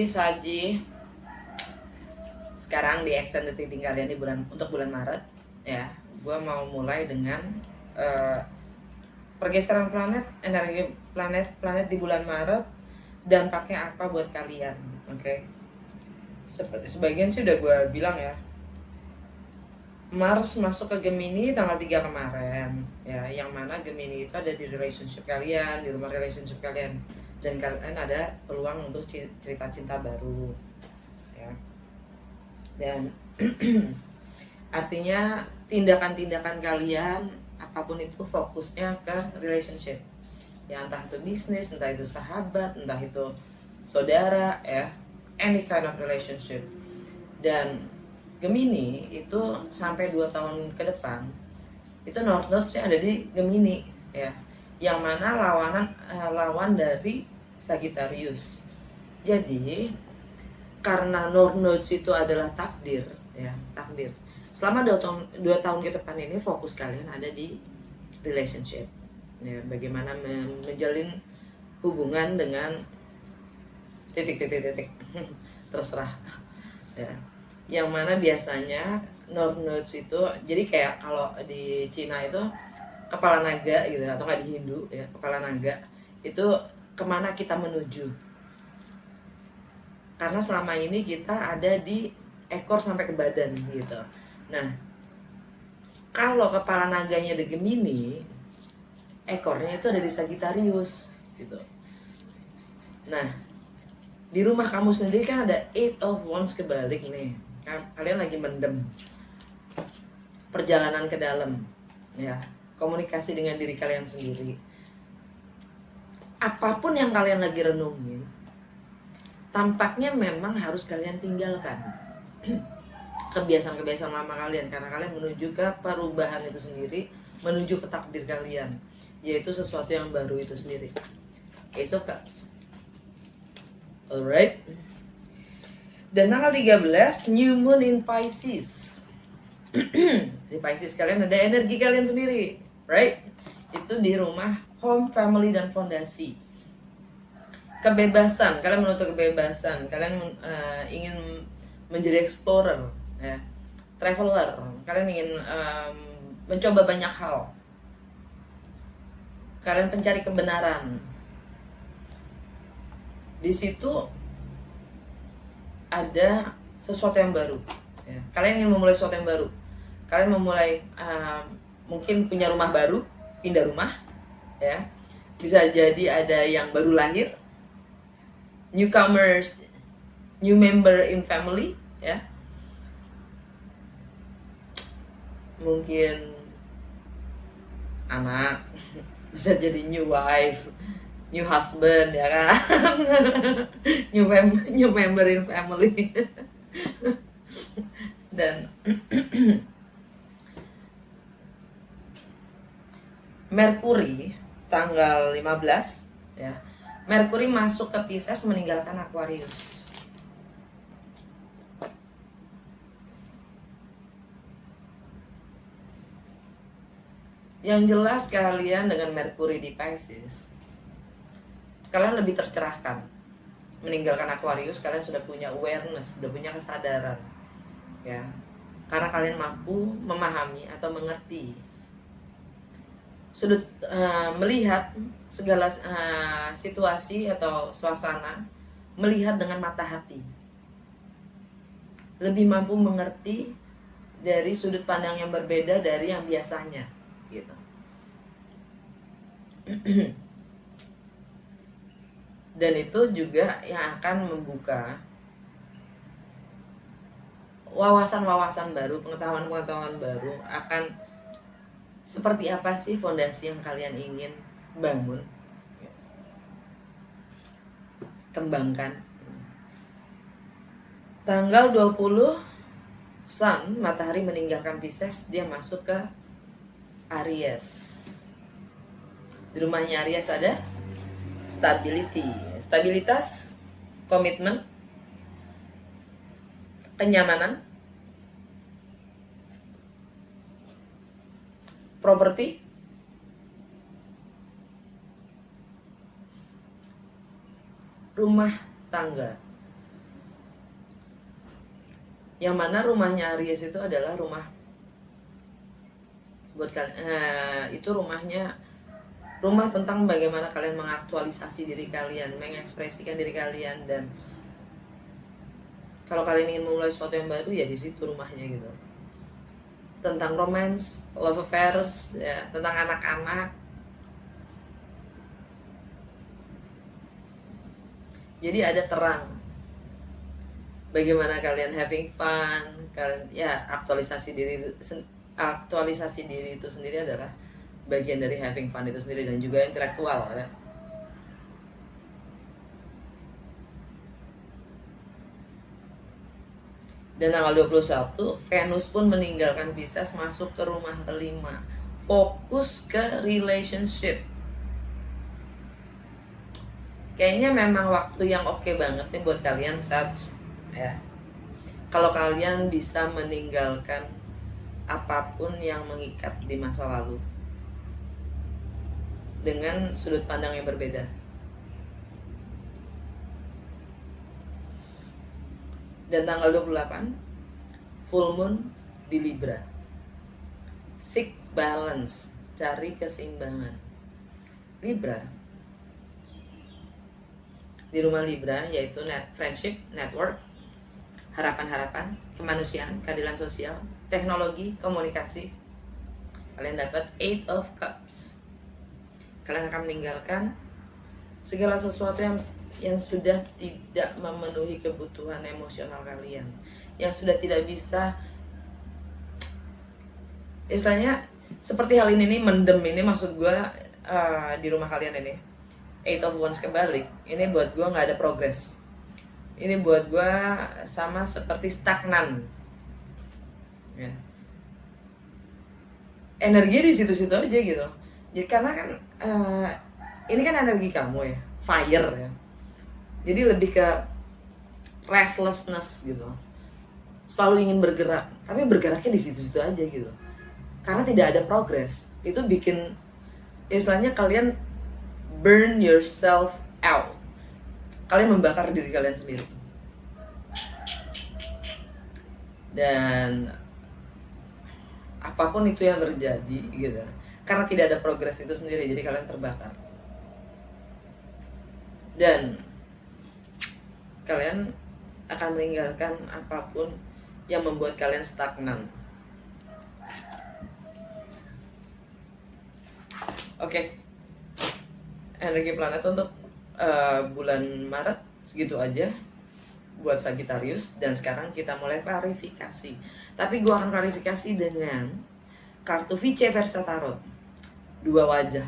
Saji sekarang di extended reading kalian di untuk bulan Maret ya. Gue mau mulai dengan pergeseran planet, energi planet di bulan Maret dan pakai apa buat kalian. Oke. Sebagian sih udah gue bilang ya. Mars masuk ke Gemini tanggal 3 kemarin ya, yang mana Gemini itu ada di relationship kalian, di rumah relationship kalian, dan kalian ada peluang untuk cerita cinta baru ya. Dan artinya tindakan-tindakan kalian apapun itu fokusnya ke relationship ya, entah itu bisnis, entah itu sahabat, entah itu saudara ya, any kind of relationship. Dan Gemini itu sampai 2 tahun ke depan itu North Node-nya ada di Gemini ya, yang mana lawan dari Sagittarius. Jadi karena North Node itu adalah takdir ya, takdir. Selama 2 tahun ke depan ini fokus kalian ada di relationship ya, bagaimana menjalin hubungan dengan titik terserah ya, yang mana biasanya North Nodes itu jadi kayak kalau di Cina itu kepala naga gitu, atau nggak di Hindu ya, kepala naga itu kemana kita menuju, karena selama ini kita ada di ekor sampai ke badan gitu. Nah kalau kepala naganya di Gemini, ekornya itu ada di Sagittarius gitu. Nah di rumah kamu sendiri kan ada Eight of Wands kebalik nih. Kalian lagi mendem perjalanan ke dalam ya, komunikasi dengan diri kalian sendiri. Apapun yang kalian lagi renungin, tampaknya memang harus kalian tinggalkan kebiasaan-kebiasaan lama kalian, karena kalian menuju ke perubahan itu sendiri, menuju ke takdir kalian, yaitu sesuatu yang baru itu sendiri. Ace of Cups. Alright. Dan tanggal 13 New Moon in Pisces. Di Pisces kalian ada energi kalian sendiri, right? Itu di rumah home, family, dan fondasi. Kebebasan, kalian menuntut kebebasan. Kalian ingin menjadi explorer ya, traveler. Kalian ingin mencoba banyak hal. Kalian pencari kebenaran. Di situ ada sesuatu yang baru ya. Kalian ingin memulai sesuatu yang baru. Kalian memulai mungkin punya rumah baru, pindah rumah ya. Bisa jadi ada yang baru lahir, newcomers, new member in family ya. Mungkin anak, bisa jadi new wife, new husband ya kan. new member in family. Dan Merkuri tanggal 15 ya. Merkuri masuk ke Pisces meninggalkan Aquarius. Yang jelas kalian dengan Merkuri di Pisces, kalian lebih tercerahkan. Meninggalkan Aquarius, kalian sudah punya awareness, sudah punya kesadaran ya, karena kalian mampu memahami atau mengerti sudut melihat segala situasi atau suasana, melihat dengan mata hati, lebih mampu mengerti dari sudut pandang yang berbeda dari yang biasanya gitu. Dan itu juga yang akan membuka wawasan-wawasan baru, pengetahuan-pengetahuan baru akan seperti apa sih fondasi yang kalian ingin bangun, kembangkan. Tanggal 20 Sun, matahari meninggalkan Pisces, dia masuk ke Aries. Di rumahnya Aries ada stability, stabilitas, komitmen, kenyamanan, properti, rumah tangga. Yang mana rumahnya Aries itu adalah rumah buat kalian, itu rumah tentang bagaimana kalian mengaktualisasi diri kalian, mengekspresikan diri kalian, dan kalau kalian ingin memulai sesuatu yang baru ya di situ rumahnya gitu. Tentang romance, love affairs, ya, tentang anak-anak. Jadi ada terang. Bagaimana kalian having fun, kalian ya aktualisasi diri itu sendiri adalah bagian dari having fun itu sendiri, dan juga intelektual ya. Dan tanggal 21 Venus pun meninggalkan Pisces, masuk ke rumah kelima, fokus ke relationship. Kayaknya memang waktu yang oke banget nih buat kalian Sag ya. Kalau kalian bisa meninggalkan apapun yang mengikat di masa lalu dengan sudut pandang yang berbeda. Dan tanggal 28 full moon di Libra. Seek balance, cari keseimbangan. Libra di rumah Libra yaitu friendship, network, harapan-harapan, kemanusiaan, keadilan sosial, teknologi, komunikasi. Kalian dapat 8 of Cups. Kalian akan meninggalkan segala sesuatu yang sudah tidak memenuhi kebutuhan emosional kalian, yang sudah tidak bisa, istilahnya seperti hal ini nih, mendem ini, maksud gue di rumah kalian ini 8 of Wands kebalik, ini buat gue nggak ada progres, ini buat gue sama seperti stagnan ya. Energinya di situ-situ aja gitu. Jadi karena kan ini kan energi kamu ya, fire ya. Jadi lebih ke restlessness gitu. Selalu ingin bergerak, tapi bergeraknya di situ-situ aja gitu. Karena tidak ada progres. Itu bikin istilahnya kalian burn yourself out. Kalian membakar diri kalian sendiri. Dan apapun itu yang terjadi gitu. Karena tidak ada progres itu sendiri, jadi kalian terbakar. Dan kalian akan meninggalkan apapun yang membuat kalian stagnan. Oke. Energi planet untuk bulan Maret segitu aja buat Sagittarius. Dan sekarang kita mulai klarifikasi. Tapi gue akan klarifikasi dengan kartu Vice Versa Tarot, 2 wajah.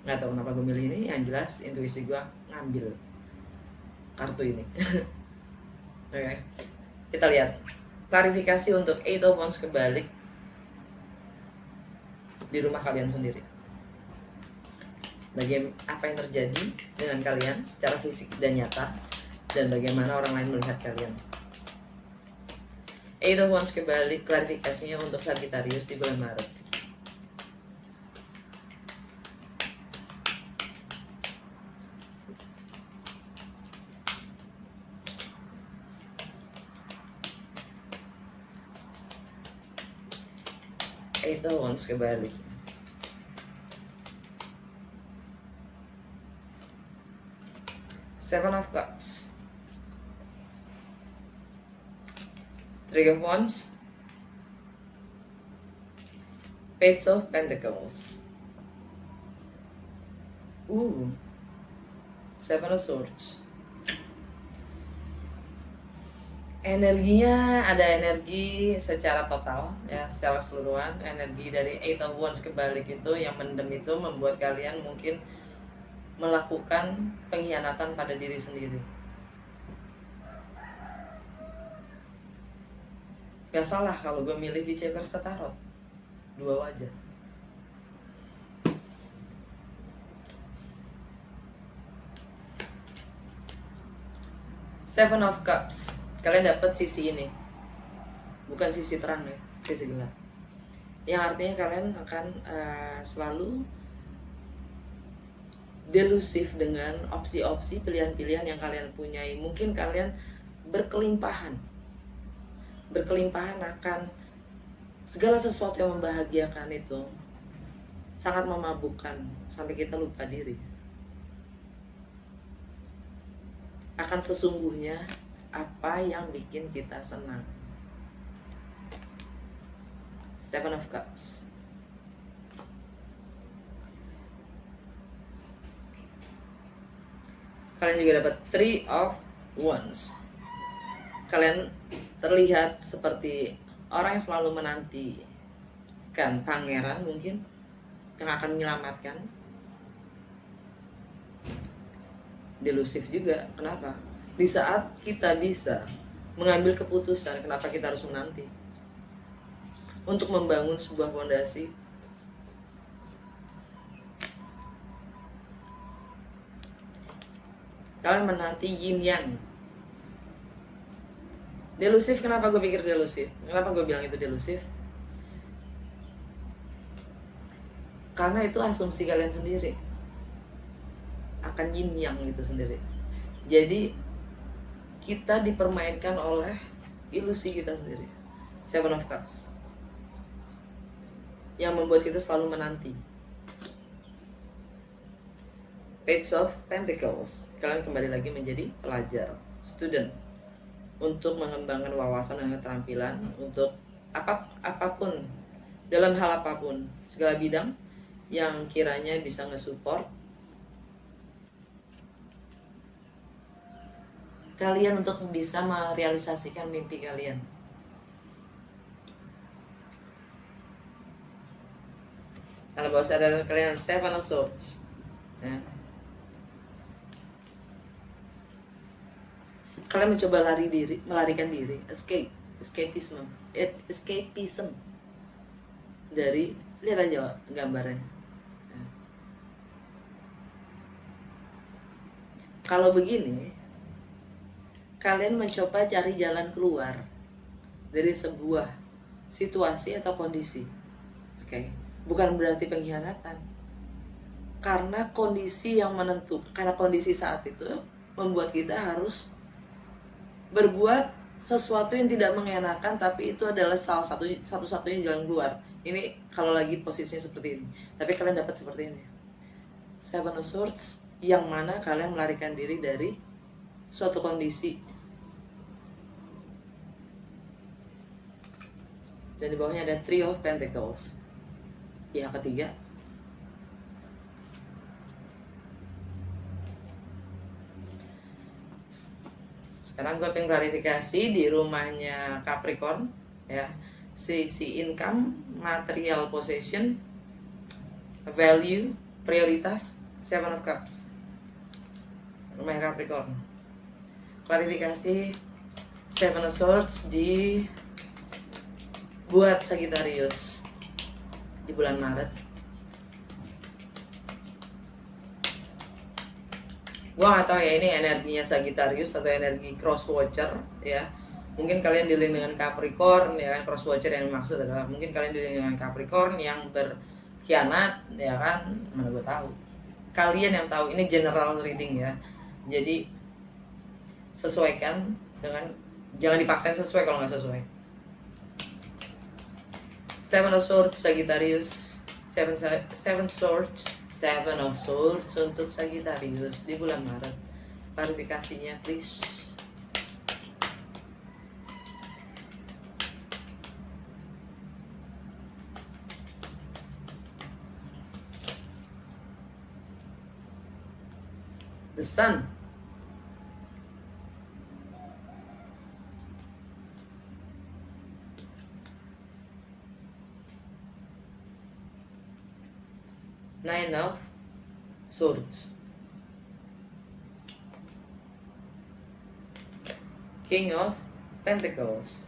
Nggak tahu kenapa gue milih ini, yang jelas intuisi gue ngambil kartu ini. Oke. Kita lihat klarifikasi untuk 8 of Wands kebalik di rumah kalian sendiri. Bagaimana, apa yang terjadi dengan kalian secara fisik dan nyata, dan bagaimana orang lain melihat kalian. 8 of Wands kebalik, klarifikasinya untuk Sagittarius di bulan Maret. Itu Wands kebalik. Seven of Cups, Three of Wands, Page of Pentacles, Seven of Swords. Energinya ada energi secara total ya, secara keseluruhan. Energi dari 8 of Wands kebalik itu yang mendem itu membuat kalian mungkin melakukan pengkhianatan pada diri sendiri. Gak salah kalau gue milih Vice Versa Tarot, 2 wajah. Seven of Cups, kalian dapat sisi ini, bukan sisi terang ya, sisi gelap. Yang artinya kalian akan selalu delusif dengan opsi-opsi pilihan-pilihan yang kalian punyai. Mungkin kalian berkelimpahan. Berkelimpahan akan segala sesuatu yang membahagiakan itu sangat memabukkan sampai kita lupa diri. Akan sesungguhnya apa yang bikin kita senang. Seven of Cups. Kalian juga dapat Three of Wands. Kalian terlihat seperti orang yang selalu menantikan pangeran mungkin yang akan menyelamatkan. Delusif juga. Kenapa? Di saat kita bisa mengambil keputusan, kenapa kita harus menanti? Untuk membangun sebuah fondasi. Kalian menanti yin yang. Delusif, kenapa gue pikir delusif? Kenapa gue bilang itu delusif? Karena itu asumsi kalian sendiri akan yin yang itu sendiri. Jadi kita dipermainkan oleh ilusi kita sendiri. Seven of Cups yang membuat kita selalu menanti. Page of Pentacles. Kalian kembali lagi menjadi pelajar, student, untuk mengembangkan wawasan dan keterampilan untuk apapun, dalam hal apapun, segala bidang yang kiranya bisa nge-support kalian untuk bisa merealisasikan mimpi kalian. Kalau bawah sadar kalian Seven of Swords, ya. Kalian mencoba melarikan diri, escapism dari, lihat aja gambarnya. Ya. Kalau begini, kalian mencoba cari jalan keluar dari sebuah situasi atau kondisi. Oke. Bukan berarti pengkhianatan. Karena kondisi yang menentukan, karena kondisi saat itu membuat kita harus berbuat sesuatu yang tidak mengenakan, tapi itu adalah satu-satunya jalan keluar. Ini kalau lagi posisinya seperti ini. Tapi kalian dapat seperti ini. Seven of Swords, yang mana kalian melarikan diri dari suatu kondisi. Dan di bawahnya ada Three of Pentacles. Pihak ketiga. Sekarang gue pengen klarifikasi di rumahnya Capricorn, ya. Sisi income, material possession, value, prioritas, Seven of Cups. Rumahnya Capricorn. Klarifikasi Seven of Swords di buat Sagittarius di bulan Maret. Gua nggak tahu ya ini energinya Sagittarius atau energi cross watcher, ya. Mungkin kalian dealing dengan Capricorn, ya kan. Cross watcher yang dimaksud adalah mungkin kalian dealing dengan Capricorn yang berkhianat, ya kan. Mana gue tahu. Kalian yang tahu, ini general reading ya. Jadi sesuaikan dengan, jangan dipaksain sesuai kalau nggak sesuai. Seven of Swords Sagittarius, Seven Swords, Seven of Swords untuk Sagittarius di bulan Maret. Klarifikasinya please. The Sun. Nine of Swords. King of Pentacles.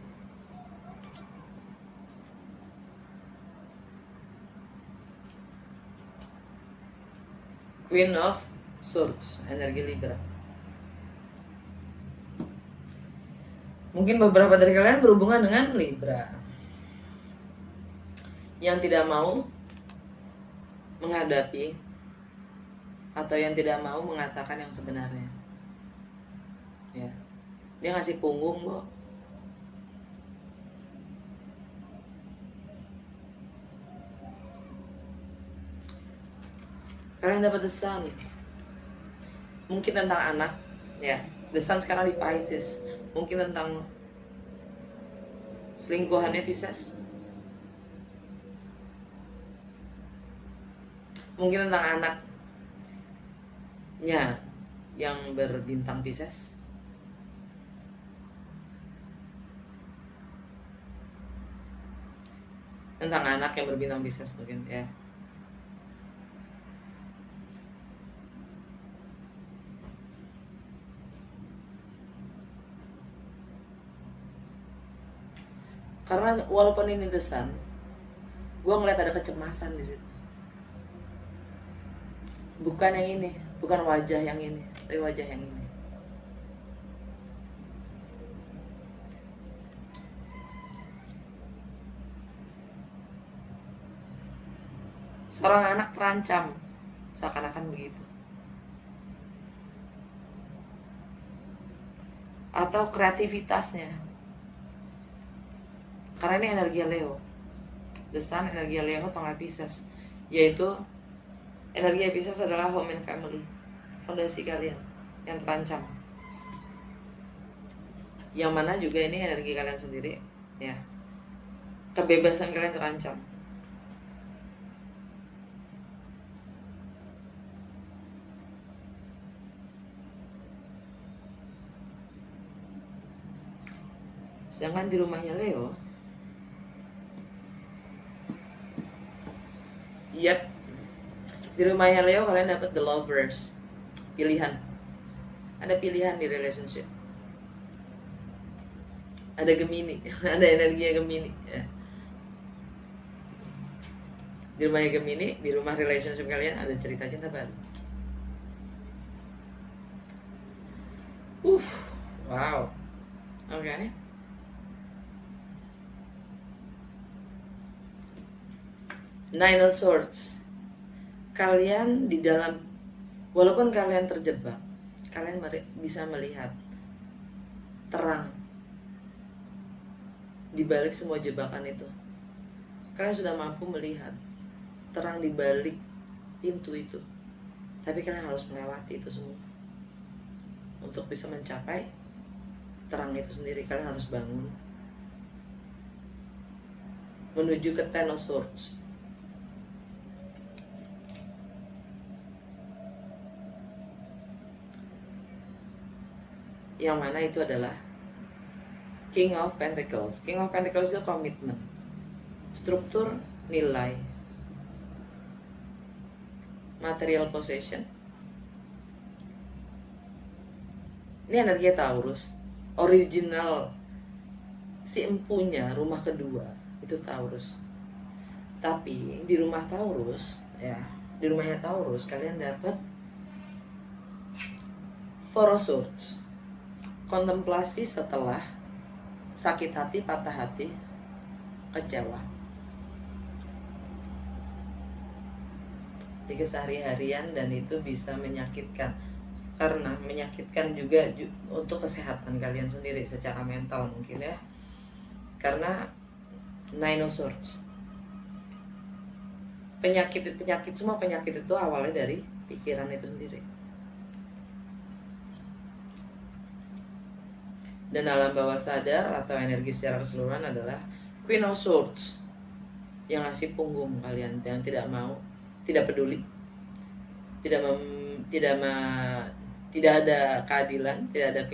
Queen of Swords, energi Libra. Mungkin beberapa dari kalian berhubungan dengan Libra yang tidak mau menghadapi atau yang tidak mau mengatakan yang sebenarnya, ya. Dia ngasih punggung kok. Kalian dapat The Sun. Mungkin tentang anak, ya. The Sun sekarang di Pisces. Mungkin tentang selingkuhannya Pisces. Mungkin tentang anaknya yang berbintang Pisces. Tentang anak yang berbintang Pisces mungkin, ya. Karena walaupun ini The Sun, gue ngeliat ada kecemasan di situ. Bukan yang ini, bukan wajah yang ini, tapi wajah yang ini. Seorang anak terancam, seakan-akan begitu. Atau kreativitasnya. Karena ini energi Leo. The Sun energi Leo tengah Pisces, yaitu energi Pisces adalah home and family, fondasi kalian yang terancam. Yang mana juga ini energi kalian sendiri, ya. Kebebasan kalian terancam. Sedangkan di rumahnya Leo, di rumahnya Leo kalian dapat the lovers, pilihan. Ada pilihan di relationship. Ada Gemini, ada energi Gemini. Ya. Di rumahnya Gemini, di rumah relationship kalian ada cerita cinta baru. Wow, oke. Nine of Swords. Kalian di dalam, walaupun kalian terjebak, kalian bisa melihat terang di balik semua jebakan itu. Kalian sudah mampu melihat terang di balik pintu itu. Tapi kalian harus melewati itu semua. Untuk bisa mencapai terang itu sendiri, kalian harus bangun menuju ke Ten of Swords. Yang mana itu adalah King of Pentacles. King of Pentacles itu komitmen, struktur, nilai, material possession. Ini energi Taurus. Original si empunya rumah kedua itu Taurus. Tapi di rumah Taurus, ya, di rumahnya Taurus kalian dapat Four of Swords. Kontemplasi setelah sakit hati, patah hati, kecewa. Di keseharian dan itu bisa menyakitkan. Karena menyakitkan juga untuk kesehatan kalian sendiri secara mental mungkin, ya. Karena Nine of Swords. Semua penyakit itu awalnya dari pikiran itu sendiri. Dan alam bawah sadar atau energi secara keseluruhan adalah Queen of Swords, yang ngasih punggung kalian, yang tidak mau, tidak peduli, tidak ada keadilan, tidak ada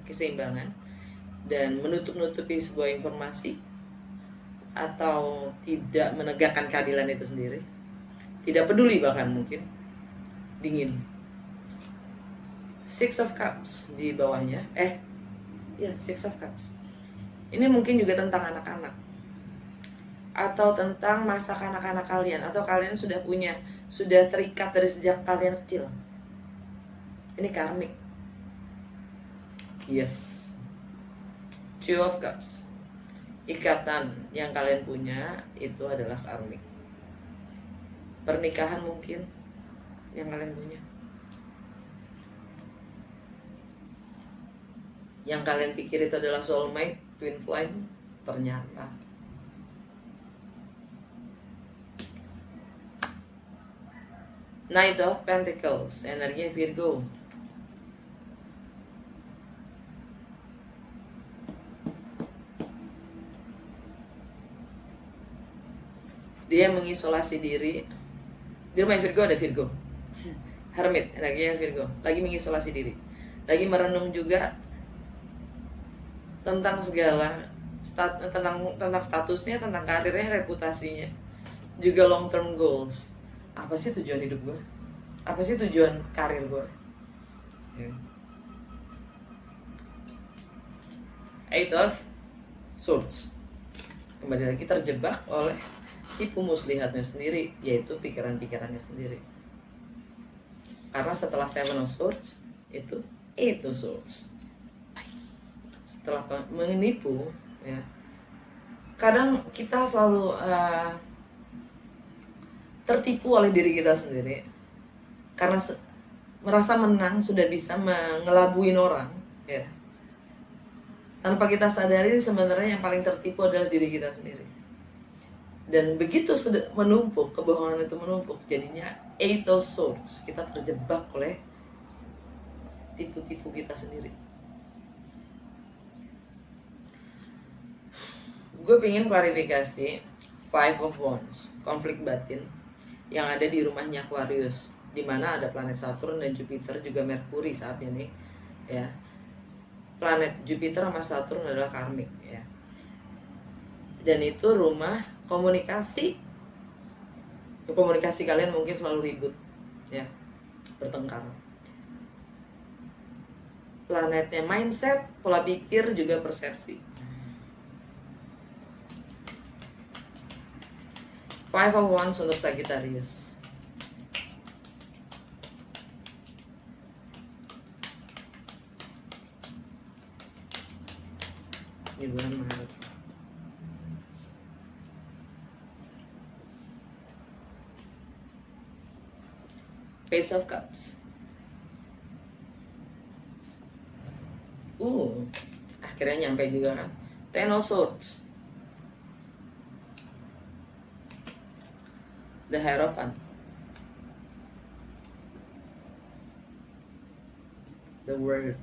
keseimbangan, dan menutup-nutupi sebuah informasi atau tidak menegakkan keadilan itu sendiri, tidak peduli, bahkan mungkin dingin. Six of Cups di bawahnya, Six of Cups. Ini mungkin juga tentang anak-anak, atau tentang masa kanak-kanak kalian, atau kalian sudah terikat dari sejak kalian kecil. Ini karmik. Yes. Two of Cups. Ikatan yang kalian punya itu adalah karmik. Pernikahan mungkin yang kalian punya. Yang kalian pikir itu adalah soulmate, twin flame, ternyata Knight of Pentacles, energinya Virgo. Dia mengisolasi diri. Di rumah Virgo ada Virgo. Hermit, energinya Virgo. Lagi mengisolasi diri. Lagi merenung juga tentang segala tentang statusnya, tentang karirnya, reputasinya, juga long term goals. Apa sih tujuan hidup gue? Apa sih tujuan karir gue? Eight of Swords. Kembali lagi terjebak oleh tipu muslihatnya sendiri, yaitu pikiran-pikirannya sendiri. Karena setelah Seven of Swords itu Eight of Swords. Setelah menipu, ya, kadang kita selalu tertipu oleh diri kita sendiri karena merasa menang, sudah bisa ngelabuin orang, ya. Tanpa kita sadari sebenarnya yang paling tertipu adalah diri kita sendiri. Dan begitu sudah menumpuk, kebohongan itu menumpuk, jadinya Eight of Swords. Kita terjebak oleh tipu-tipu kita sendiri. Gue pengen klarifikasi Five of Wands, konflik batin yang ada di rumahnya Aquarius, di mana ada planet Saturn dan Jupiter, juga Merkuri saat ini, ya. Planet Jupiter sama Saturn adalah karmik, ya. Dan itu rumah komunikasi. Komunikasi kalian mungkin selalu ribut, ya, bertengkar. Planetnya mindset, pola pikir, juga persepsi. Five of Wands untuk Sagittarius. Di bulan Maret. Page of Cups. Akhirnya nyampe juga kan. Ten of Swords. The Hierophant. The Word.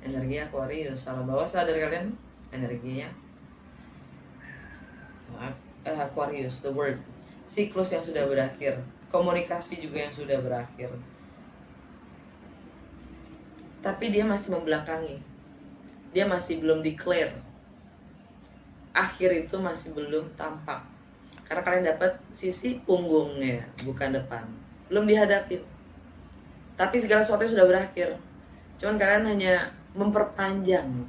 Energi Aquarius. Salah bawah sadar kalian energinya Aquarius, the Word. Siklus yang sudah berakhir, komunikasi juga yang sudah berakhir. Tapi dia masih membelakangi. Dia masih belum declare. Akhir itu masih belum tampak. Karena kalian dapat sisi punggungnya, bukan depan. Belum dihadapin. Tapi segala sesuatu sudah berakhir. Cuman kalian hanya memperpanjang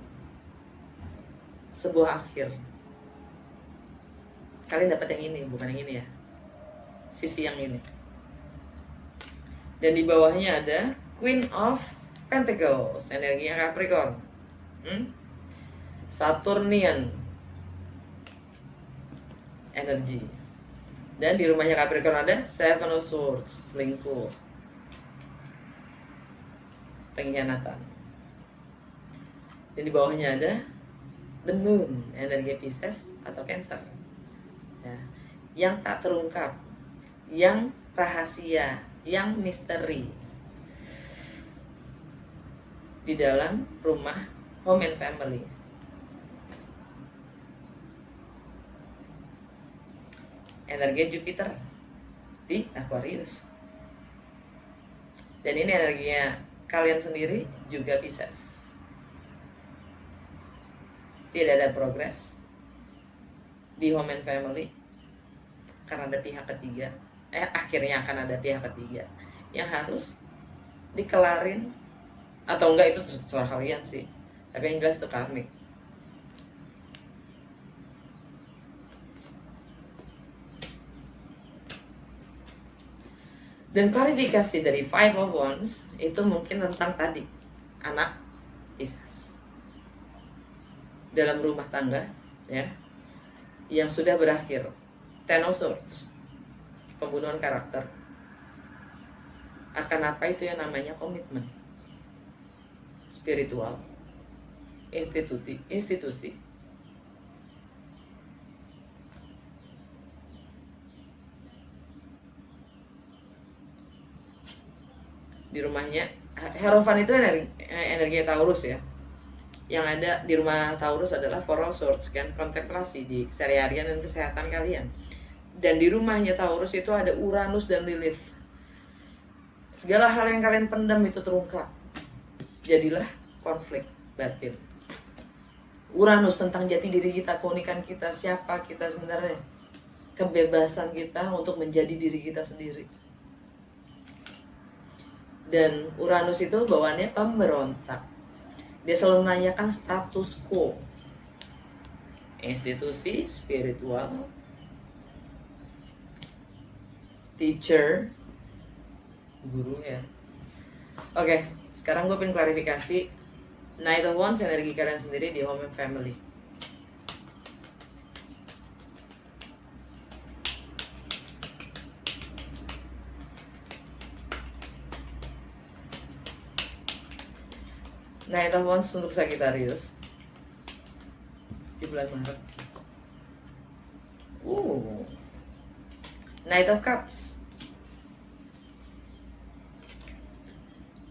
sebuah akhir. Kalian dapat yang ini, bukan yang ini, ya. Sisi yang ini. Dan di bawahnya ada Queen of Pentacles, energinya Capricorn. Saturnian energi. Dan di rumahnya Capricorn ada Seven of Swords, selingkuh, pengkhianatan. Dan di bawahnya ada The Moon, energi Pisces atau Cancer, ya, yang tak terungkap, yang rahasia, yang misteri di dalam rumah home and family. Energi Jupiter di Aquarius. Dan ini energinya kalian sendiri juga Pisces. Tidak ada progres di home and family karena ada pihak ketiga. Akhirnya akan ada pihak ketiga yang harus dikelarin, atau enggak itu terserah kalian sih. Tapi yang jelas itu karmik. Dan klarifikasi dari Five of Wands itu mungkin tentang tadi, anak Pisces dalam rumah tangga, ya, yang sudah berakhir. Ten of Swords, pembunuhan karakter. Akan apa itu yang namanya komitmen spiritual, institusi. Di rumahnya Hierophant itu energi Taurus ya. Yang ada di rumah Taurus adalah for all sorts kan, kontemplasi di keseharian dan kesehatan kalian. Dan di rumahnya Taurus itu ada Uranus dan Lilith. Segala hal yang kalian pendam itu terungkap. Jadilah konflik batin. Uranus tentang jati diri kita, keunikan kita, siapa kita sebenarnya. Kebebasan kita untuk menjadi diri kita sendiri. Dan Uranus itu bawaannya pemberontak. Dia selalu menanyakan status quo. Institusi, spiritual, teacher, guru ya. Oke, sekarang gue pengen klarifikasi Knight of Wands energi kalian sendiri di home and family. Knight of Wands untuk Sagittarius di bulan Maret. Knight of Cups,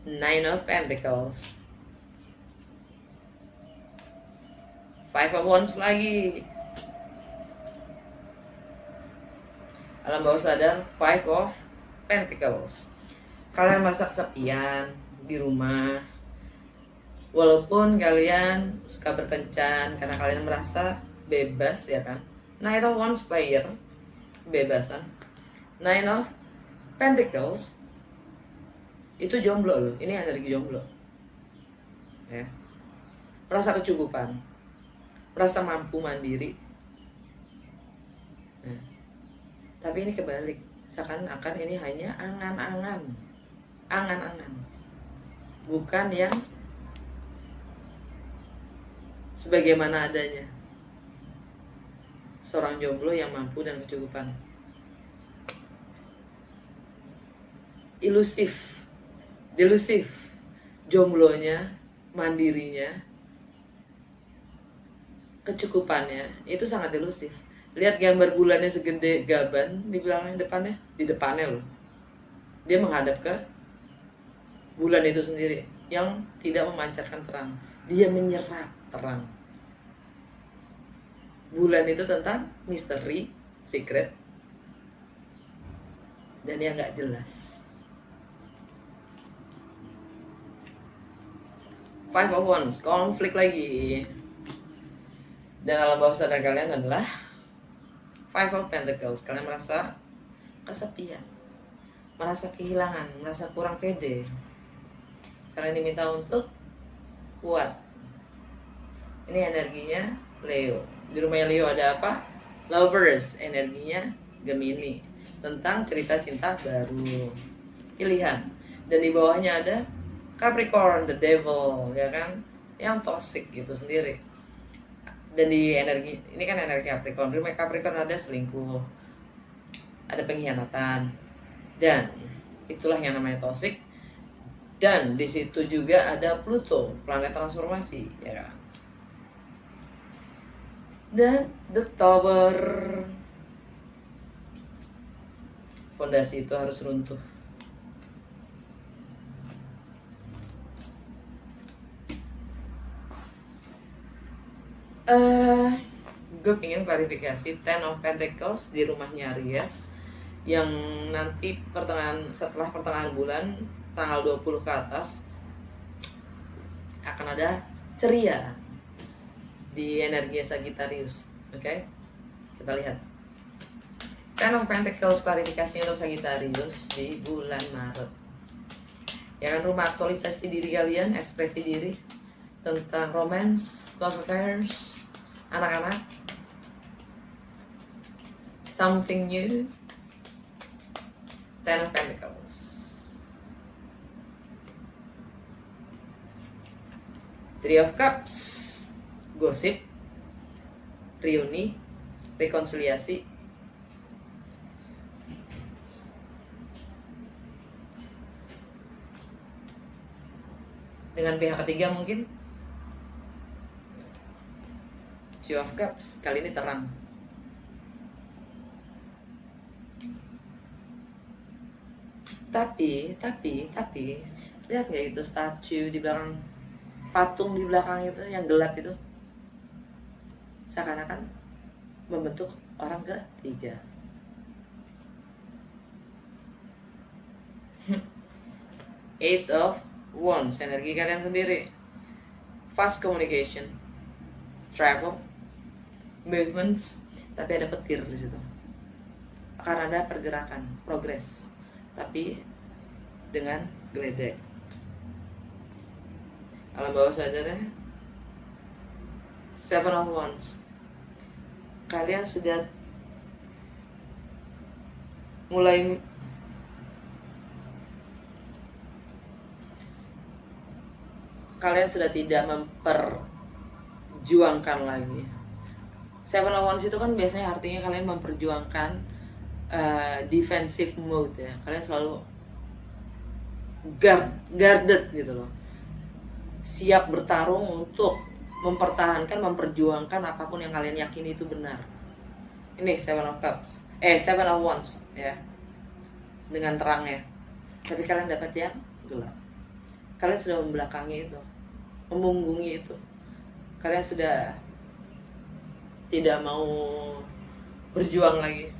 Nine of Pentacles, Five of Wands lagi. Alam bawah sadar, Five of Pentacles. Kalian merasa kesepian di rumah, walaupun kalian suka berkencan karena kalian merasa bebas ya kan. Nine of Wands player, kebebasan. Nine of Pentacles itu jomblo loh, ini energi jomblo ya. Merasa kecukupan, merasa mampu mandiri ya. Tapi ini kebalik, seakan-akan ini hanya angan-angan, bukan yang sebagaimana adanya seorang jomblo yang mampu dan kecukupan. Delusif, jomblonya, mandirinya, kecukupannya itu sangat delusif. Lihat gambar bulannya segede gaban di belakang di depannya loh. Dia menghadap ke bulan itu sendiri yang tidak memancarkan terang. Dia menyerap terang. Bulan itu tentang misteri, secret, dan yang nggak jelas. Five of Wands, konflik lagi. Dan alam bawah sadar kalian adalah Five of Pentacles. Kalian merasa kesepian, merasa kehilangan, merasa kurang pede. Kalian diminta untuk kuat. Ini energinya Leo. Di rumahnya Leo ada apa? Lovers, energinya Gemini. Tentang cerita cinta baru, pilihan. Dan di bawahnya ada Capricorn, the devil, ya kan? Yang toxic gitu sendiri. Dan di energi, ini kan energi Capricorn. Di rumah Capricorn ada selingkuh, ada pengkhianatan. Dan itulah yang namanya toxic. Dan di situ juga ada Pluto, planet transformasi, ya kan? Dan the Tower, fondasi itu harus runtuh. Gue pengen klarifikasi Ten of Pentacles di rumahnya Aries, yang nanti setelah pertengahan bulan tanggal 20 ke atas akan ada ceria di energi Sagittarius. Oke? Kita lihat Ten of Pentacles klarifikasi untuk Sagittarius di bulan Maret. Ya kan, rumah aktualisasi diri kalian, ekspresi diri tentang romance, love affairs, anak-anak, something new. Ten of Pentacles. Three of Cups, gosip, reuni, rekonsiliasi. Dengan pihak ketiga mungkin. Two of Cups kali ini terang. Tapi lihat nggak itu statue di belakang, patung di belakang itu yang gelap itu, seakan-akan membentuk orang ketiga. Eight of Wands, energi kalian sendiri. Fast communication, travel, movements, tapi ada petir di situ. Akan ada pergerakan, progress, tapi dengan geledek. Alam bawah sadarnya Seven of Wands. Kalian sudah mulai tidak memperjuangkan lagi. Seven of Wands itu kan biasanya artinya kalian memperjuangkan defensive mode ya. Kalian selalu guarded gitu loh. Siap bertarung untuk mempertahankan, memperjuangkan apapun yang kalian yakini itu benar. Ini Seven of Cups, Seven of Wands ya, dengan terangnya. Tapi kalian dapat yang gelap. Kalian sudah membelakangi itu, memunggungi itu. Kalian sudah tidak mau berjuang lagi.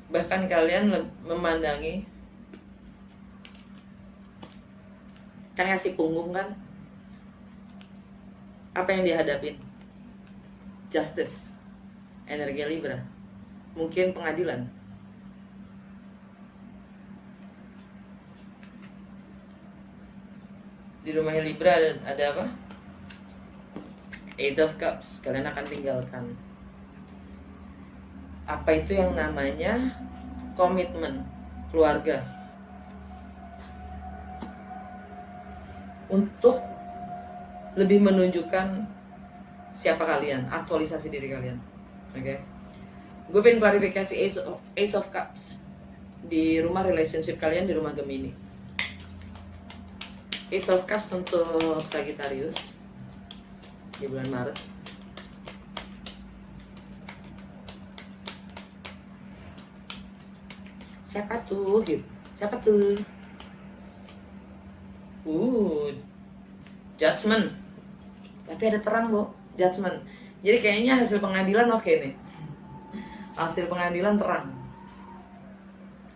Bahkan kalian memandangi, kan ngasih punggung kan, apa yang dihadapin? Justice, energi Libra, mungkin pengadilan. Di rumah Libra ada apa? Eight of Cups, kalian akan tinggalkan. Apa itu yang namanya komitmen keluarga, untuk lebih menunjukkan siapa kalian, aktualisasi diri kalian. Oke, gue pengen klarifikasi Ace of Cups di rumah relationship kalian, di rumah Gemini. Ace of Cups untuk Sagittarius di bulan Maret. Siapa tuh? Siapa tuh? Judgment. Tapi ada terang, Bu. Judgment. Jadi kayaknya hasil pengadilan oke nih. Hasil pengadilan terang.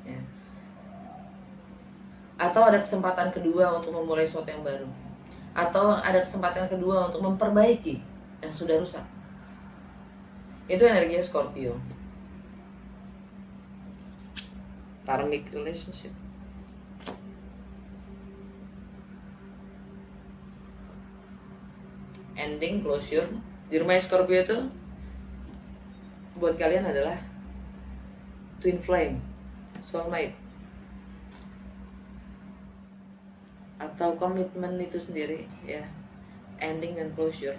Ya. Atau ada kesempatan kedua untuk memulai sesuatu yang baru. Atau ada kesempatan kedua untuk memperbaiki yang sudah rusak. Itu energinya Scorpio. Karmic relationship. Ending, closure. Di rumah Scorpio itu buat kalian adalah twin flame, soulmate, atau komitmen itu sendiri ya. Ending dan closure.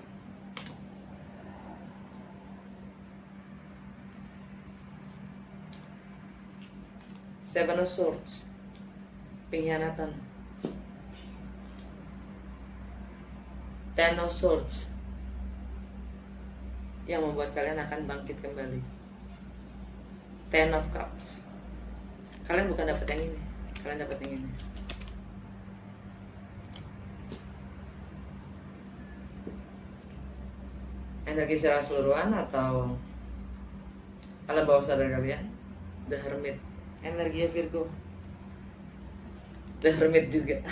Seven of Swords, pengkhianatan. Ten of Swords, yang membuat kalian akan bangkit kembali. Ten of Cups, kalian bukan dapat yang ini, kalian dapat yang ini. Energi secara keseluruhan atau alam bawah sadar kalian, The Hermit, energi Virgo. The Hermit juga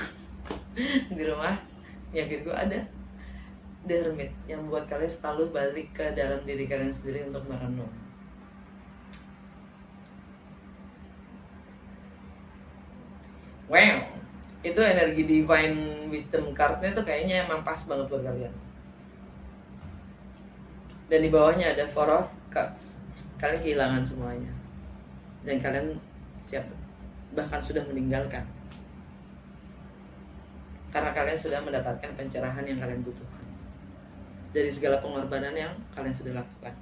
di rumah ya Virgo ada The Hermit, yang membuat kalian selalu balik ke dalam diri kalian sendiri untuk merenung. Wow, itu energi Divine Wisdom card-nya tuh kayaknya emang pas banget buat kalian. Dan di bawahnya ada Four of Cups. Kalian kehilangan semuanya. Dan kalian siap, bahkan sudah meninggalkan. Karena kalian sudah mendapatkan pencerahan yang kalian butuhkan dari segala pengorbanan yang kalian sudah lakukan.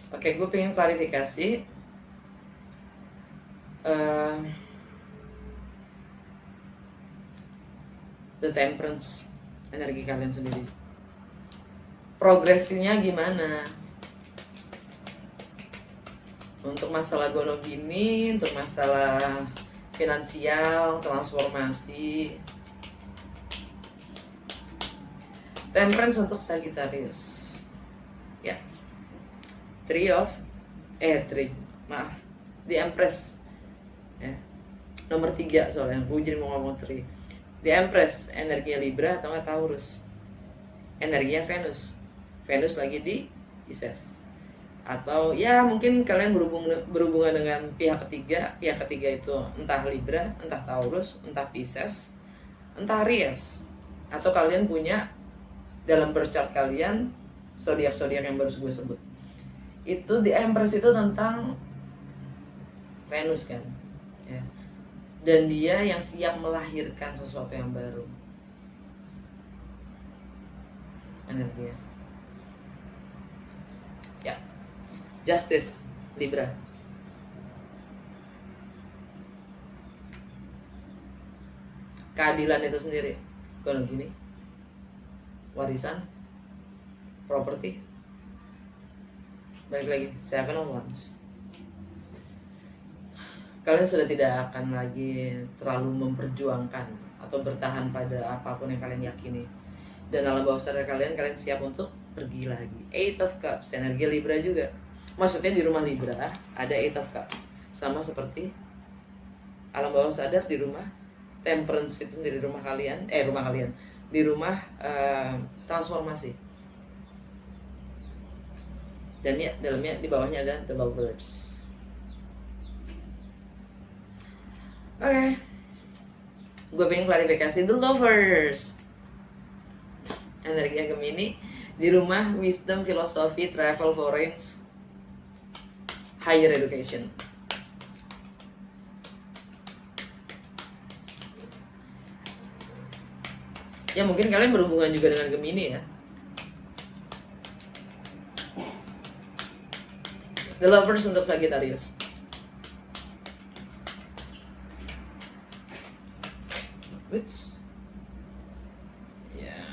Oke, gue pengen klarifikasi the temperance, energi kalian sendiri. Progresinya gimana? Untuk masalah gono gini, untuk masalah finansial, transformasi. Temperance untuk Sagittarius. Ya. The Empress. Ya. Nomor 3 soalnya, gue jadi mau ngomong 3. The Empress, energinya Libra atau nggak Taurus. Energinya Venus. Venus lagi di Pisces. Atau ya mungkin kalian berhubungan dengan pihak ketiga. Pihak ketiga itu entah Libra, entah Taurus, entah Pisces, entah Aries. Atau kalian punya dalam birth chart kalian zodiak-zodiak yang baru gue sebut. Itu di Empress itu tentang Venus kan, ya. Dan dia yang siap melahirkan sesuatu yang baru. Energi ya. Justice Libra. Keadilan itu sendiri. Kalau gini, warisan, properti. Balik lagi, 7 of Wands. Kalian sudah tidak akan lagi terlalu memperjuangkan atau bertahan pada apapun yang kalian yakini. Dan alam bawah sadar kalian siap untuk pergi lagi. 8 of Cups, energi Libra juga. Maksudnya di rumah Libra ada 8 of Cups. Sama seperti alam bawah sadar di rumah Temperance itu sendiri, rumah kalian. Di rumah transformasi. Dan ya dalamnya, di bawahnya ada the Lovers. Oke. Gue pengen klarifikasi the Lovers. Energi Gemini di rumah Wisdom, Filosofi, Travel, Foreign, Higher Education. Ya mungkin kalian berhubungan juga dengan Gemini ya. The Lovers untuk Sagittarius. Which? Yeah.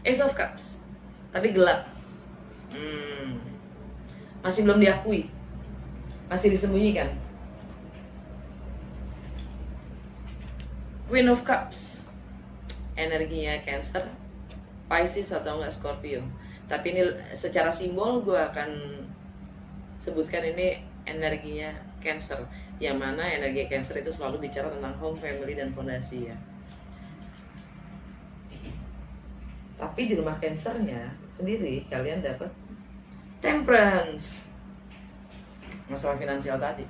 Ace of Cups. Tapi gelap. Masih belum diakui. Masih disembunyikan. Queen of Cups. Energinya Cancer, Pisces atau enggak Scorpio. Tapi ini secara simbol gue akan sebutkan ini energinya Cancer, yang mana energi Cancer itu selalu bicara tentang home, family, dan fondasi ya. Tapi di rumah Cancernya sendiri kalian dapat Temperance, masalah finansial tadi.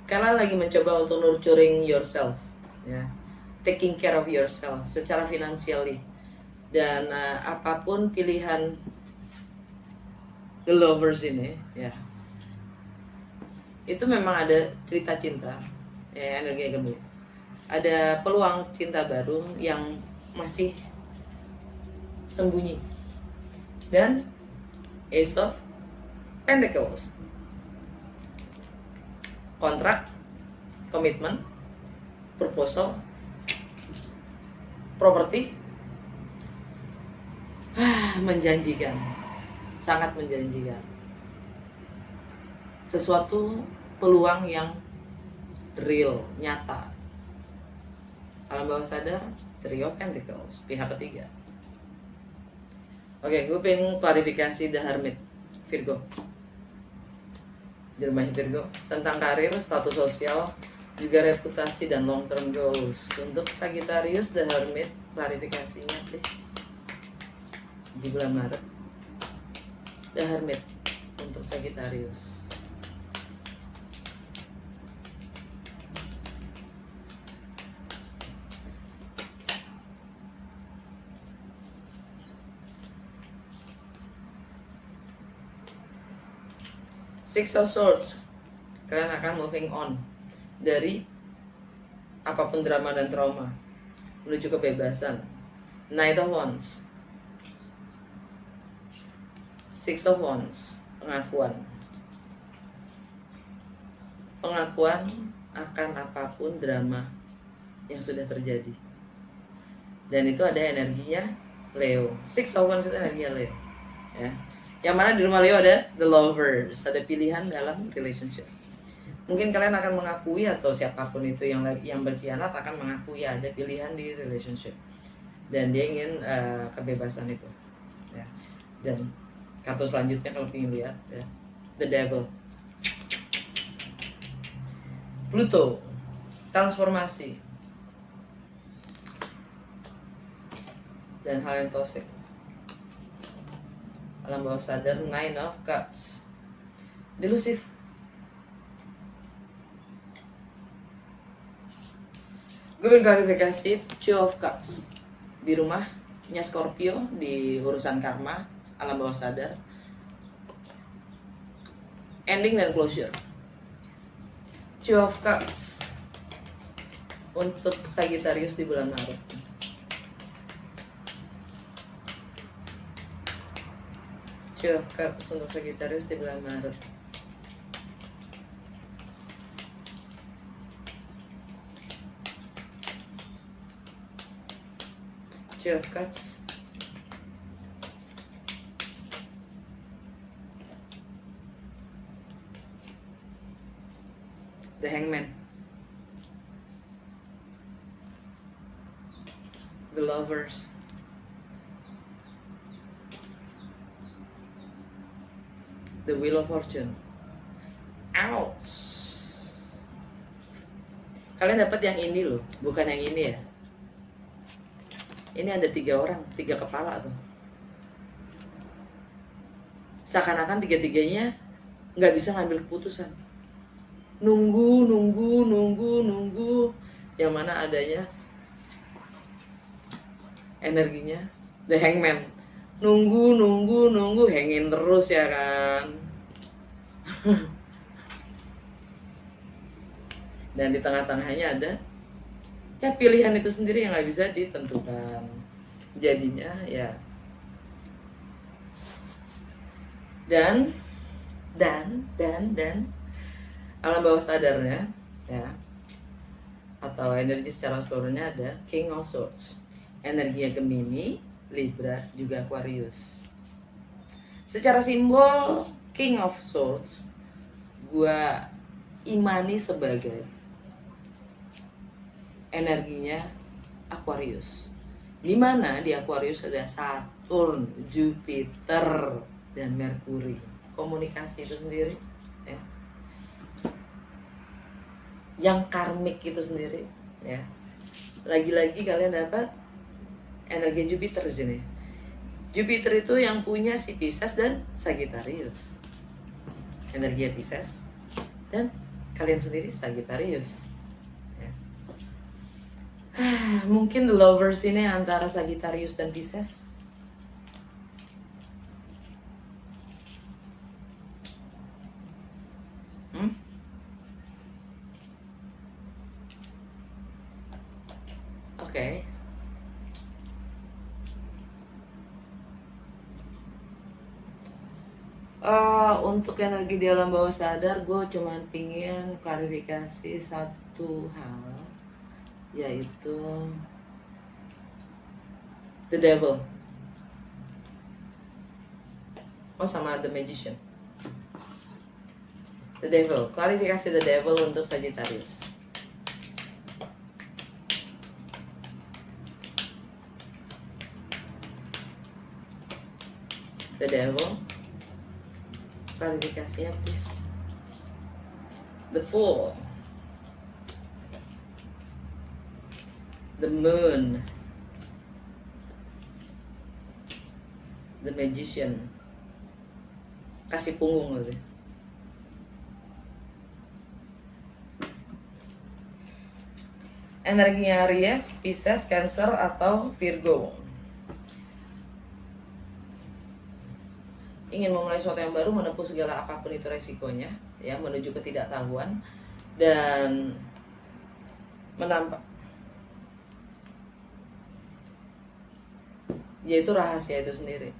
Kalian lagi mencoba untuk nurturing yourself ya, taking care of yourself secara financially. Dan apapun pilihan the Lovers ini ya, itu memang ada cerita cinta ya, energi Gemini. Ada peluang cinta baru yang masih sembunyi. Dan Ace of Pentacles, kontrak, komitmen, proposal, properti. Menjanjikan, sangat menjanjikan. Sesuatu peluang yang real, nyata. Alam bawah sadar, Three of Pentacles, pihak ketiga. Oke, gue pengen klarifikasi The Hermit, Virgo. Di rumahnya Virgo, tentang karir, status sosial, juga reputasi dan long term goals. Untuk Sagittarius, The Hermit, klarifikasinya please. Di bulan Maret, The Hermit untuk Sagittarius. Six of Swords, kalian akan moving on dari apapun drama dan trauma menuju kebebasan. Knight of Wands, Six of Wands, pengakuan akan apapun drama yang sudah terjadi. Dan itu ada energinya Leo. Six of Wands itu energinya Leo, ya. Yang mana di rumah Leo ada the lovers, ada pilihan dalam relationship. Mungkin kalian akan mengakui, atau siapapun itu yang berkhianat akan mengakui ada pilihan di relationship, dan dia ingin kebebasan itu, ya. Dan kartu selanjutnya kalau ingin lihat, ya, the devil, Pluto, transformasi dan hal yang toxic. Alam bawah sadar, Nine of Cups, delusif. Gue klarifikasi Two of Cups di rumahnya Scorpio, di urusan karma, alam bawah sadar, ending dan closure. Two of Cups untuk Sagittarius di bulan Maret. Two of Cups untuk Sagittarius di bulan Maret. Two of Cups. The Hangman. The Lovers. The Wheel of Fortune. Ouch. Kalian dapat yang ini loh, bukan yang ini ya. Ini ada 3 orang, 3 kepala tuh. Seakan-akan 3-3-nya nggak bisa ngambil keputusan. Nunggu. Yang mana adanya energinya the Hangman. Nunggu, hangin terus ya kan. Dan di tengah-tengahnya ada ya pilihan itu sendiri yang nggak bisa ditentukan. Jadinya ya dan alam bawah sadarnya, ya, atau energi secara seluruhnya ada King of Swords, energinya Gemini, Libra, juga Aquarius. Secara simbol King of Swords gua imani sebagai energinya Aquarius, dimana di Aquarius ada Saturn, Jupiter, dan Merkuri. Komunikasi itu sendiri, ya. Yang karmik itu sendiri, ya. Lagi-lagi kalian dapat energi Jupiter di sini. Jupiter itu yang punya si Pisces dan Sagittarius. Energi Pisces dan kalian sendiri Sagittarius. Mungkin the lovers ini antara Sagittarius dan Pisces. Oke. Untuk energi di alam bawah sadar, gue cuman pingin klarifikasi satu hal, yaitu the devil. Sama the magician. The devil, klarifikasi the devil untuk Sagittarius. The devil, klarifikasinya please. The Fool, the Moon, the Magician. Kasih punggung lebih. Energinya Aries, Pisces, Cancer, atau Virgo. Ingin memulai sesuatu yang baru, menempuh segala apapun itu resikonya, ya, menuju ketidaktahuan dan menampak, yaitu rahasia itu sendiri.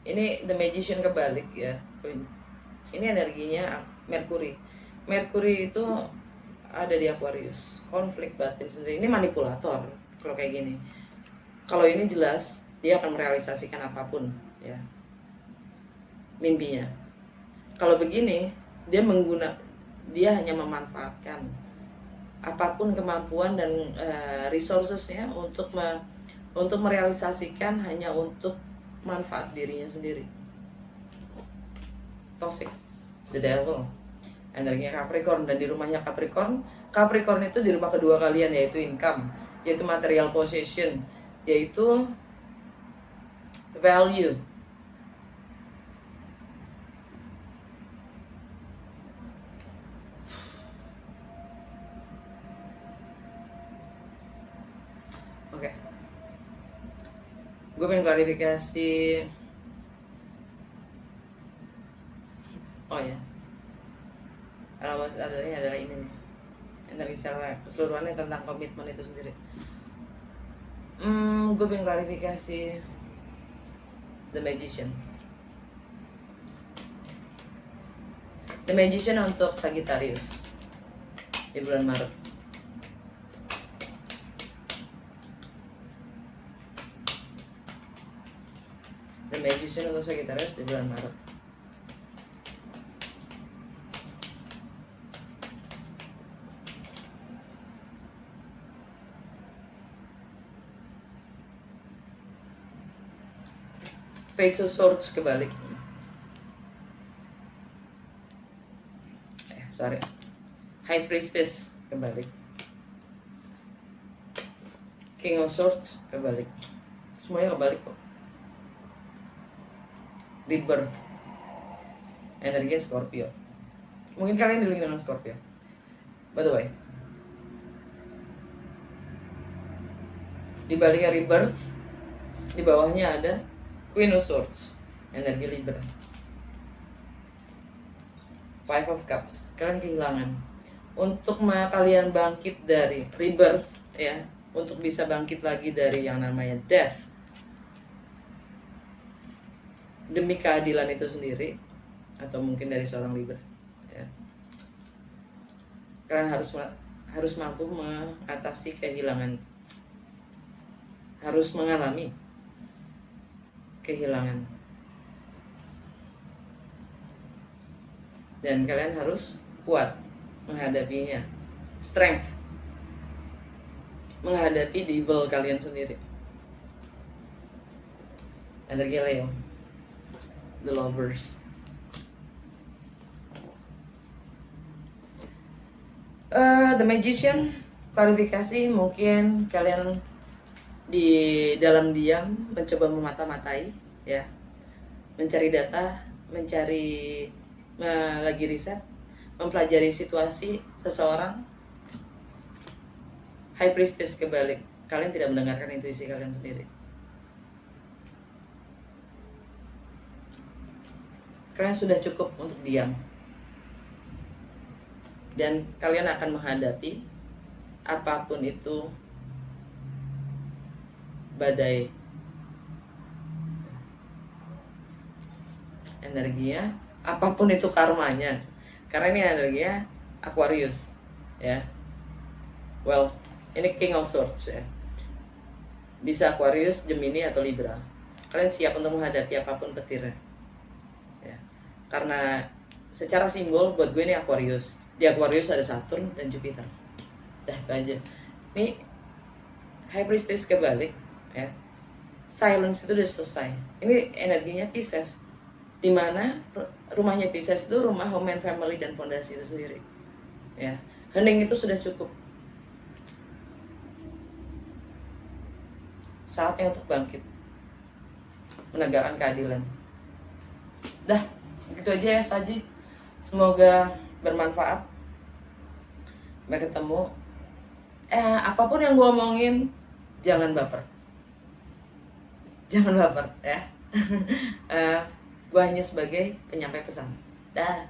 Ini the magician kebalik, ya. Ini energinya Merkuri. Mercury itu ada di Aquarius, konflik batin sendiri. Ini manipulator kalau kayak gini. Kalau ini jelas dia akan merealisasikan apapun ya mimpinya. Kalau begini dia hanya memanfaatkan apapun kemampuan dan resourcesnya untuk merealisasikan hanya untuk manfaat dirinya sendiri. Toxic, the devil, energinya Capricorn. Dan di rumahnya Capricorn itu di rumah kedua kalian, yaitu income, yaitu material possession, yaitu value. Oke, gue pengen klarifikasi. Oh ya, alamat adanya adalah ini nih, energi secara keseluruhannya tentang komitmen itu sendiri. Gue pengen klarifikasi The Magician. The Magician untuk Sagittarius di bulan Maret. The Magician untuk Sagittarius di bulan Maret. Page of Swords kebalik. High Priestess kebalik. King of Swords kebalik. Semuanya kebalik kok. Rebirth, energinya Scorpio. Mungkin kalian dealing dengan Scorpio. By the way, di baliknya Rebirth, di bawahnya ada Queen of Swords, energi Libra. Five of Cups, kalian kehilangan. Untuk kalian bangkit dari Rebirth ya, untuk bisa bangkit lagi dari yang namanya Death, demi keadilan itu sendiri, atau mungkin dari seorang Libra ya, kalian harus mampu mengatasi kehilangan, harus mengalami kehilangan, dan kalian harus kuat menghadapinya, strength menghadapi devil kalian sendiri. Energi Leo, The Lovers. The Magician, klarifikasi, mungkin kalian di dalam diam mencoba memata-matai ya, mencari data, lagi riset, mempelajari situasi seseorang. High Priestess kebalik, kalian tidak mendengarkan intuisi kalian sendiri. Kalian sudah cukup untuk diam, dan kalian akan menghadapi apapun itu badai. Energinya, apapun itu karmanya, karena ini energinya Aquarius ya. Well, ini King of Swords ya, bisa Aquarius, Gemini atau Libra. Kalian siap untuk menghadapi apapun petirnya ya. Karena secara simbol buat gue ini Aquarius. Di Aquarius ada Saturn dan Jupiter. Dah itu aja. Ini High Priestess kebalik ya. Silence itu udah selesai. Ini energinya Pisces, dimana rumahnya Pisces itu rumah home and family dan fondasi itu sendiri ya. Hening itu sudah cukup. Saatnya untuk bangkit, menegakkan keadilan. Dah, begitu aja ya Saji. Semoga bermanfaat. Sampai ketemu. Apapun yang gue omongin, jangan baper. Jangan baper ya. Gue hanya sebagai penyampai pesan. Dah.